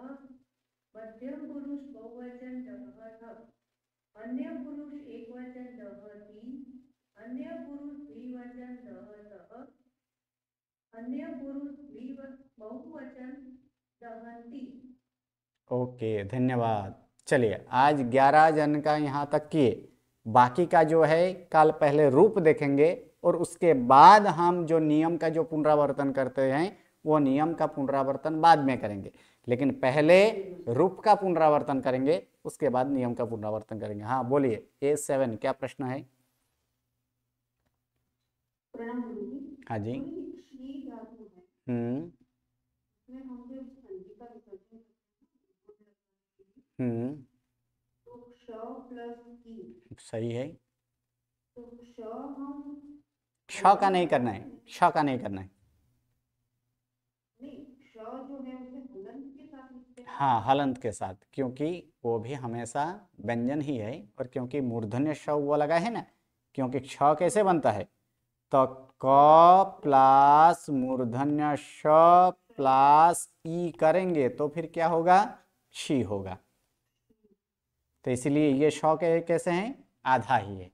Speaker 4: मध्यम पुरुष बहुवचन दहथ, अन्य पुरुष एक वचन दहति, अन्य पुरुष द्विवचन दहतः, अन्य पुरुष बहुवचन दहन्ति।
Speaker 1: ओके, धन्यवाद। चलिए आज 11 जन का यहाँ तक किए, बाकी का जो है कल पहले रूप देखेंगे और उसके बाद हम जो नियम का जो पुनरावर्तन करते हैं वो नियम का पुनरावर्तन बाद में करेंगे, लेकिन पहले रूप का पुनरावर्तन करेंगे, उसके बाद नियम का पुनरावर्तन करेंगे। हाँ बोलिए, A7 क्या प्रश्न है?
Speaker 4: प्रणाम गुरुजी।
Speaker 1: हाँ जी।
Speaker 4: शी धातु है, इसमें हम जो संधि का विसर्जन तो श प्लस की,
Speaker 1: सही है।
Speaker 4: तो श हम
Speaker 1: क्ष का नहीं करना है, क्ष का नहीं करना है।
Speaker 4: नहीं, श जो है उसे हलंत के साथ लिखते हैं।
Speaker 1: हाँ, हलंत के साथ, क्योंकि वो भी हमेशा व्यंजन ही है, और क्योंकि मूर्धन्य श वो लगा है ना, क्योंकि क्ष कैसे बनता है? तो क प्लस मूर्धन्य श प्लस ई करेंगे तो फिर क्या होगा? शी होगा। तो इसलिए ये श के कैसे हैं? आधा ही है।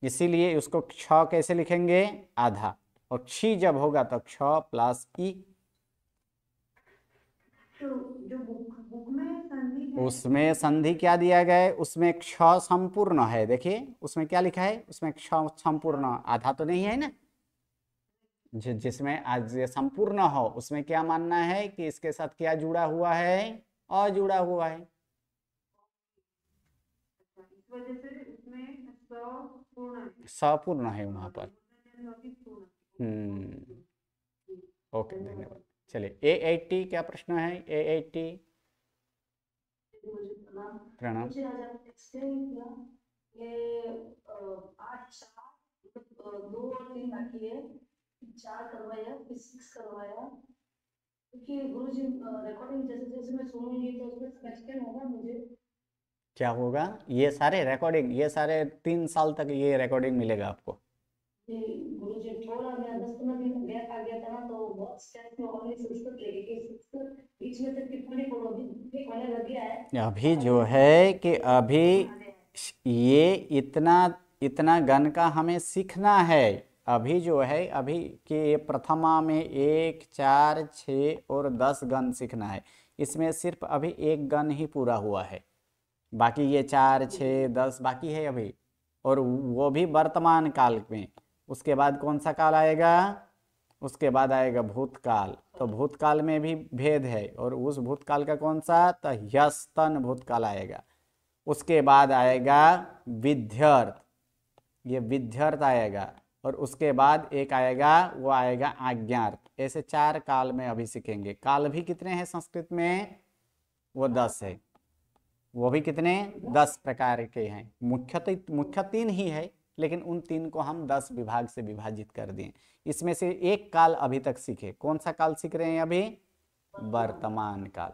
Speaker 1: इसीलिए उसको क्ष कैसे लिखेंगे, आधा, और क्षी जब होगा तो क्ष प्लस ई।
Speaker 4: तो जो बुक में संधि है,
Speaker 1: उसमें संधि क्या दिया गया है, उसमें क्ष संपूर्ण है, देखिए उसमें क्या लिखा है, उसमें क्ष संपूर्ण, आधा तो नहीं है ना। जिसमें आज ये संपूर्ण हो उसमें क्या मानना है कि इसके साथ क्या जुड़ा हुआ है, अ जुड़ा हुआ है।
Speaker 4: इस वजह से उसमें पूर्ण है,
Speaker 1: सपूर्ण है वहां पर।
Speaker 4: पूर्ण।
Speaker 1: ओके, धन्यवाद। चलिए A80 क्या प्रश्न है, A80। प्रणाम।
Speaker 5: मुझे आज आपने एक्सप्लेन किया ये 8 4 2 और 3 बाकी है, 4 करवाया फिर 6 करवाया, क्योंकि गुरुजी रिकॉर्डिंग जैसे जैसे मैं सुनूंगी तो उसमें समझ होगा मुझे।
Speaker 1: क्या होगा, ये सारे रिकॉर्डिंग, ये सारे 3 साल तक ये रिकॉर्डिंग मिलेगा आपको।
Speaker 5: गुरुजी थोड़ा मैं 10-15 दिन गैप आ गया था ना, तो बहुत स्ट्रेस में और संस्कृत लेके बीच में तक टिप्पणी पढ़ोगी होने लग गया है।
Speaker 1: अभी जो है कि अभी ये इतना इतना गण का हमें सीखना है। अभी जो है अभी के प्रथमा में 1 4 6 और 10 गण सीखना है। इसमें सिर्फ अभी एक गण ही पूरा हुआ है, बाकी ये 4 6 10 बाकी है अभी, और वो भी वर्तमान काल में। उसके बाद कौन सा काल आएगा, उसके बाद आएगा भूतकाल। तो भूतकाल में भी भेद है, और उस भूतकाल का कौन सा, तो ह्यस्तन भूतकाल आएगा। उसके बाद आएगा विध्यर्थ, ये विध्यर्थ आएगा, और उसके बाद एक आएगा वो आएगा आज्ञार्थ। ऐसे 4 काल में अभी सीखेंगे। काल भी कितने हैं संस्कृत में, वो 10 है। वो भी कितने, 10 प्रकार के हैं। मुख्य 3 ही है, लेकिन उन 3 को हम 10 विभाग से विभाजित कर दिए। इसमें से एक काल अभी तक सीखे। कौन सा काल सीख रहे हैं अभी, वर्तमान काल।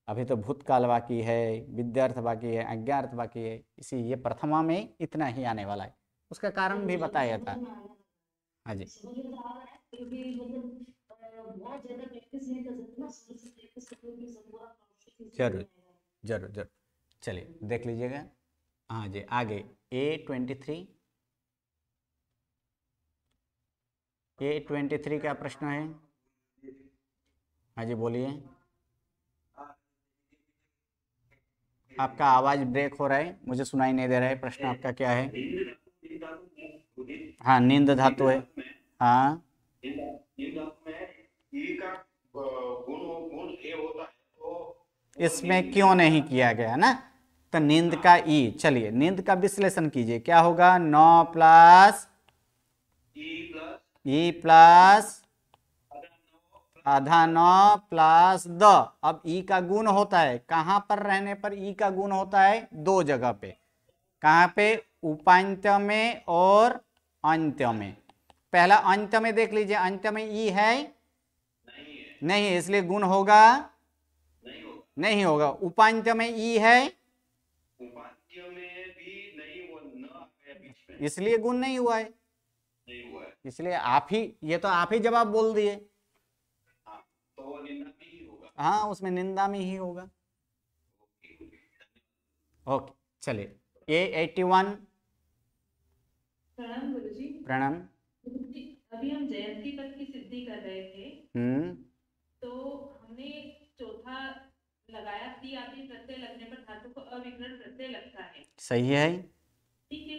Speaker 1: अभी तो भूतकाल बाकी है, विद्यार्थ बाकी है, अज्ञार्थ बाकी है। इसी ये प्रथमा में इतना ही आने वाला है। उसका कारण भी बताया था। हाँ जी, जरूर जरूर जरूर। चलिए देख लीजिएगा। हाँ जी, आगे A23। A23 क्या प्रश्न है, हाँ जी बोलिए। आपका आवाज ब्रेक हो रहा है, मुझे सुनाई नहीं दे रहा है। प्रश्न आपका क्या है। हाँ, नींद धातु है। हाँ, इसमें क्यों नहीं किया गया ना, तो नींद का ई। चलिए नींद का विश्लेषण कीजिए, क्या होगा, 9 प्लस ई प्लस आधा 9 प्लस द। अब ई का गुण होता है, कहां पर रहने पर ई का गुण होता है, 2 जगह पे। कहां पे, उपांत्य में और अंत्य में। पहला अंत्य में देख लीजिए, अंत्य में ई है, नहीं है, इसलिए गुण होगा, नहीं होगा। उपांत्य में ई है, इसलिए गुण नहीं हुआ है। इसलिए आप ही, ये तो आप ही जवाब बोल दिए। हाँ, उसमें निंदा में ही होगा। ओके, चलिए A81।
Speaker 4: प्रणाम गुरुजी।
Speaker 1: प्रणाम।
Speaker 4: अभी हम जयंती पद की सिद्धि कर रहे थे, तो हमने चौथा लगाया, ती आदि प्रत्यय लगने पर धातु को अविकरण प्रत्यय लगता है।
Speaker 1: सही है,
Speaker 4: ठीक है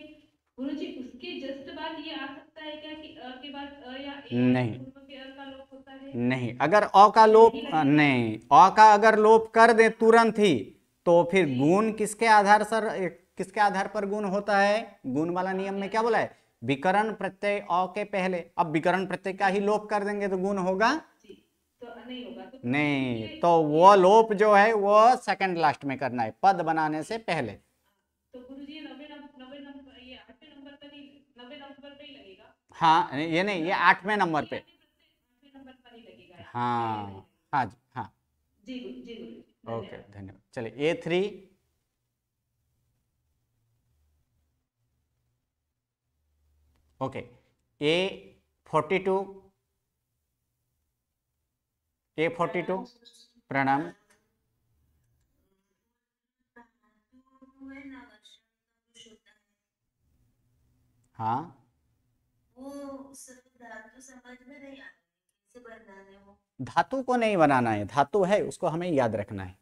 Speaker 4: गुरुजी। उसके जस्ट बाद ये आ सकता है क्या कि अ के बाद अ या
Speaker 1: नहीं
Speaker 4: के अ का लोप होता है।
Speaker 1: नहीं, अगर अ का लोप, नहीं, अ का अगर लोप कर दे तुरंत ही, तो फिर गुण किसके आधार किसके आधार पर गुण होता है। गुण वाला नियम में क्या बोला है, विकरण प्रत्यय अ के पहले। अब विकरण प्रत्यय का ही लोप कर देंगे तो गुण होगा,
Speaker 4: तो नहीं होगा। तो
Speaker 1: नहीं, तो वो लोप जो है वो सेकंड लास्ट में करना है, पद बनाने से पहले।
Speaker 4: तो गुरुजी 90 नंबर, ये 8वें नंबर पर ही, 90 नंबर पे ही लगेगा।
Speaker 1: हाँ, ये नहीं, ये 8वें नंबर पे।
Speaker 4: 8वें नंबर पर ही लगेगा।
Speaker 1: हाँ हाँ जी, हाँ
Speaker 4: जी गुरु।
Speaker 1: ओके, धन्यवाद। चलिए A3। Okay, A42। A42। प्रणाम। हाँ,
Speaker 6: वो धातु समझ में नहीं आ रही कैसे बनाने वो।
Speaker 1: धातु को नहीं बनाना है, धातु है उसको हमें याद रखना है।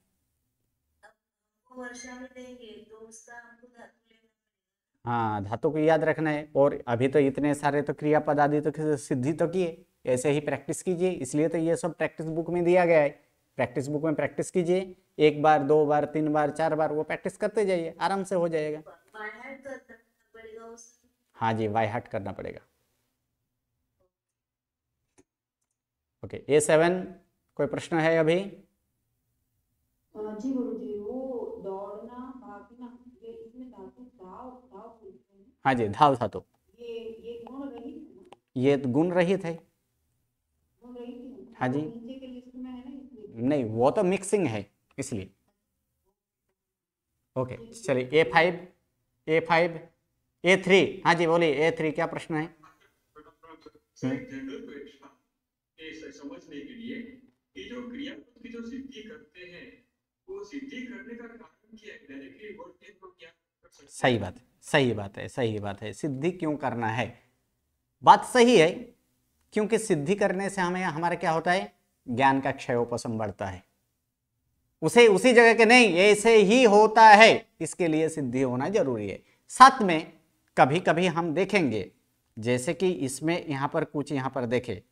Speaker 6: वो वर्षा में देंगे तो उसका हमको धातु लेना।
Speaker 1: हाँ, धातु को याद रखना है। और अभी तो इतने सारे तो क्रियापद आदि तो सिद्धि तो किए, ऐसे ही प्रैक्टिस कीजिए। इसलिए तो ये सब प्रैक्टिस बुक में दिया गया है। प्रैक्टिस बुक में प्रैक्टिस कीजिए, 1 बार 2 बार 3 बार 4 बार वो प्रैक्टिस करते जाइए, आराम से हो जाएगा।
Speaker 6: बाहर करना पड़ेगा उसको।
Speaker 1: हाँ जी, बाय हार्ट करना पड़ेगा। ओके, A7 कोई प्रश्न है अभी?
Speaker 4: जी गुरुजी, वो दौड़ना भागना ये इसमें धातु धाव धाव बोलते हैं।
Speaker 1: हाँ जी, धाव धातु,
Speaker 4: ये गुण रहित है ना?
Speaker 1: ये गुण रहित है।
Speaker 4: गुण रहित है।
Speaker 1: हाँ जी।
Speaker 4: वो नीचे के लिस्ट में है ना इसलिए।
Speaker 1: नहीं, वो तो मिक्सिंग है इसलिए। ओके, चलिए A5 A3। हाँ जी बोलिए, A3 क्या प्रश्न है?
Speaker 3: सर, एक जनरल क्वेश्चन ये समझने के लिए कि जो क्रियापद की जो सिद्धि करते हैं वो सिद्धि करने का कारण क्या है? डायरेक्टली वर्ड के तो क्या कर सकते हैं?
Speaker 1: सही बात है, सही बात है, सही बात है। सिद्धि क्यों करना है? बात सही है, क्योंकि सिद्धि करने से हमें हमारा क्या होता है, ज्ञान का क्षयोपशम बढ़ता है। उसे उसी जगह के नहीं ऐसे ही होता है, इसके लिए सिद्धि होना जरूरी है। साथ में कभी कभी हम देखेंगे, जैसे कि इसमें यहाँ पर कुछ यहाँ पर देखे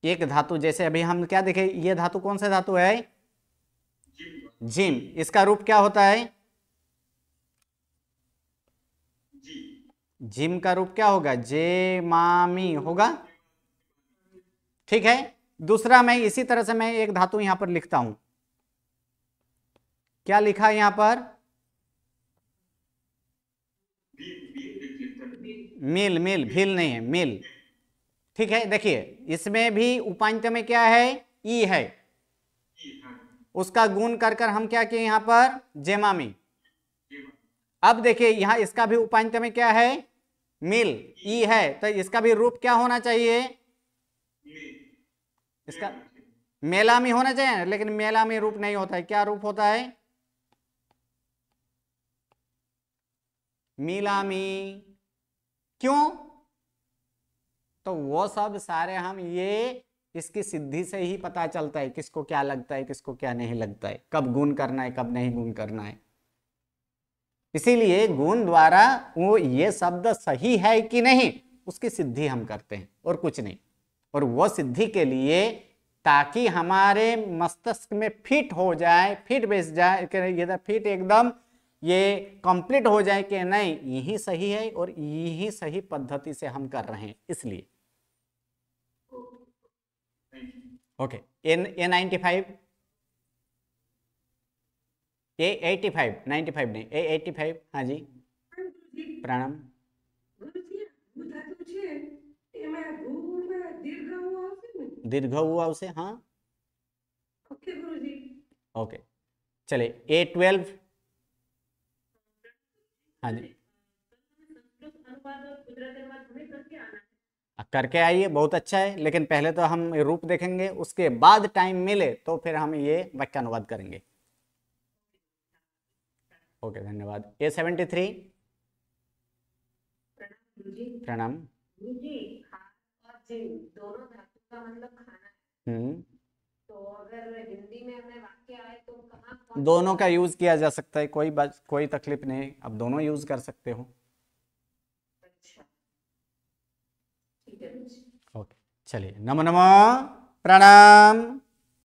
Speaker 1: एक धातु, जैसे अभी हम क्या देखे, ये धातु कौन सा धातु है? जिम। इसका रूप क्या होता है? जिम का रूप क्या होगा? जेमामी होगा। ठीक है। दूसरा मैं इसी तरह से मैं एक धातु यहां पर लिखता हूं, क्या लिखा है यहां पर? मिल, मिल, भील नहीं है, मिल। ठीक है, देखिए इसमें भी उपांत्य में क्या है? ई है। उसका गुण कर कर हम क्या किए यहां पर? जेमामी। अब देखिए यहां इसका भी उपांत्य में क्या है? मिल, ई है, तो इसका भी रूप क्या होना चाहिए? इसका मेलामी होना चाहिए, लेकिन मेलामी रूप नहीं होता है। क्या रूप होता है? मीलामी। क्यों? तो वो सब सारे हम ये इसकी सिद्धि से ही पता चलता है, किसको क्या लगता है, किसको क्या नहीं लगता है, कब गुण करना है, कब नहीं गुण करना है। इसीलिए गुण द्वारा वो ये शब्द सही है कि नहीं उसकी सिद्धि हम करते हैं, और कुछ नहीं। और वो सिद्धि के लिए ताकि हमारे मस्तिष्क में फिट हो जाए, फिट बैठ जाए, ये फिट एकदम ये कंप्लीट हो जाए कि नहीं यही सही है और यही सही पद्धति से हम कर रहे हैं, इसलिए। ओके, A95 A85 95 नहीं A85। हाँ जी, प्रणाम। दीर्घ हुआ उसे, हाँ ओके। चलिए A12। हाँ जी, करके आइए, बहुत अच्छा है। लेकिन पहले तो हम रूप देखेंगे, उसके बाद टाइम मिले तो फिर हम ये वाक्यानुवाद करेंगे। ओके, धन्यवाद। A73। प्रणाम।
Speaker 4: दोनों धातु का मतलब खाना है। तो अगर हिंदी में हमें वाक्य आए तो कहाँ
Speaker 1: दोनों का यूज किया जा सकता है, कोई बात, कोई तकलीफ नहीं, अब दोनों यूज कर सकते हो।
Speaker 4: अच्छा, ठीक है।
Speaker 1: ओके, चलिए, नमो नमः, प्रणाम।